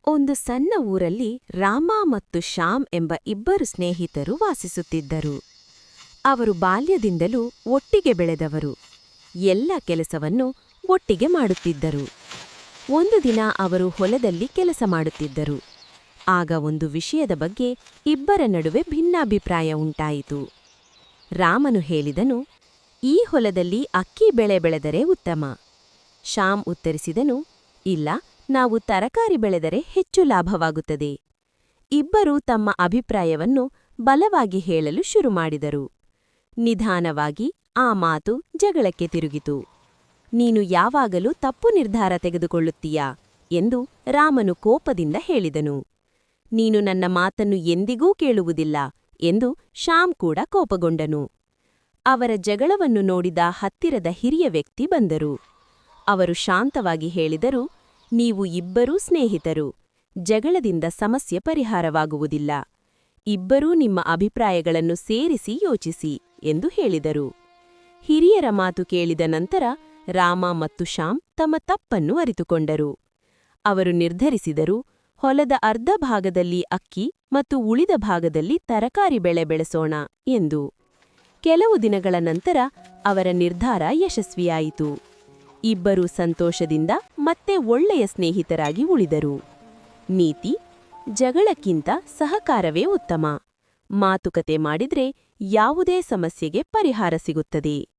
ಒಂದು ಸಣ್ಣ ಊರಲ್ಲಿ ರಾಮ ಮತ್ತು ಶ್ಯಾಮ್ ಎಂಬ ಇಬ್ಬರು ಸ್ನೇಹಿತರು ವಾಸಿಸುತ್ತಿದ್ದರು. ಅವರು ಬಾಲ್ಯದಿಂದಲೂ ಒಟ್ಟಿಗೆ ಬೆಳೆದವರು. ಎಲ್ಲ ಕೆಲಸವನ್ನು ಒಟ್ಟಿಗೆ ಮಾಡುತ್ತಿದ್ದರು. ಒಂದು ದಿನ ಅವರು ಹೊಲದಲ್ಲಿ ಕೆಲಸ ಮಾಡುತ್ತಿದ್ದರು. ಆಗ ಒಂದು ವಿಷಯದ ಬಗ್ಗೆ ಇಬ್ಬರ ನಡುವೆ ಭಿನ್ನಾಭಿಪ್ರಾಯ ಉಂಟಾಯಿತು. ರಾಮನು ಹೇಳಿದನು, "ಈ ಹೊಲದಲ್ಲಿ ಅಕ್ಕಿ ಬೆಳೆ ಬೆಳೆದರೆ ಉತ್ತಮ." ಶ್ಯಾಮ್ ಉತ್ತರಿಸಿದನು, "ಇಲ್ಲ, ನಾವು ತರಕಾರಿ ಬೆಳೆದರೆ ಹೆಚ್ಚು ಲಾಭವಾಗುತ್ತದೆ." ಇಬ್ಬರೂ ತಮ್ಮ ಅಭಿಪ್ರಾಯವನ್ನು ಬಲವಾಗಿ ಹೇಳಲು ಶುರುಮಾಡಿದರು. ನಿಧಾನವಾಗಿ ಆ ಮಾತು ಜಗಳಕ್ಕೆ ತಿರುಗಿತು. "ನೀನು ಯಾವಾಗಲೂ ತಪ್ಪು ನಿರ್ಧಾರ ತೆಗೆದುಕೊಳ್ಳುತ್ತೀಯಾ?" ಎಂದು ರಾಮನು ಕೋಪದಿಂದ ಹೇಳಿದನು. "ನೀನು ನನ್ನ ಮಾತನ್ನು ಎಂದಿಗೂ ಕೇಳುವುದಿಲ್ಲ" ಎಂದು ಶ್ಯಾಮ್ ಕೂಡ ಕೋಪಗೊಂಡನು. ಅವರ ಜಗಳವನ್ನು ನೋಡಿದ ಹತ್ತಿರದ ಹಿರಿಯ ವ್ಯಕ್ತಿ ಬಂದರು. ಅವರು ಶಾಂತವಾಗಿ ಹೇಳಿದರು, "ನೀವು ಇಬ್ಬರೂ ಸ್ನೇಹಿತರು. ಜಗಳದಿಂದ ಸಮಸ್ಯೆ ಪರಿಹಾರವಾಗುವುದಿಲ್ಲ. ಇಬ್ಬರೂ ನಿಮ್ಮ ಅಭಿಪ್ರಾಯಗಳನ್ನು ಸೇರಿಸಿ ಯೋಚಿಸಿ" ಎಂದು ಹೇಳಿದರು. ಹಿರಿಯರ ಮಾತು ಕೇಳಿದ ನಂತರ ರಾಮ ಮತ್ತು ಶ್ಯಾಮ್ ತಮ್ಮ ತಪ್ಪನ್ನು ಅರಿತುಕೊಂಡರು. ಅವರು ನಿರ್ಧರಿಸಿದರು, ಹೊಲದ ಅರ್ಧ ಭಾಗದಲ್ಲಿ ಅಕ್ಕಿ ಮತ್ತು ಉಳಿದ ಭಾಗದಲ್ಲಿ ತರಕಾರಿ ಬೆಳೆ ಬೆಳೆಸೋಣ ಎಂದು. ಕೆಲವು ದಿನಗಳ ನಂತರ ಅವರ ನಿರ್ಧಾರ ಯಶಸ್ವಿಯಾಯಿತು. ಇಬ್ಬರೂ ಸಂತೋಷದಿಂದ ಮತ್ತೆ ಒಳ್ಳೆಯ ಸ್ನೇಹಿತರಾಗಿ ಉಳಿದರು. ನೀತಿ: ಜಗಳಕ್ಕಿಂತ ಸಹಕಾರವೇ ಉತ್ತಮ. ಮಾತುಕತೆ ಮಾಡಿದ್ರೆ ಯಾವುದೇ ಸಮಸ್ಯೆಗೆ ಪರಿಹಾರ ಸಿಗುತ್ತದೆ.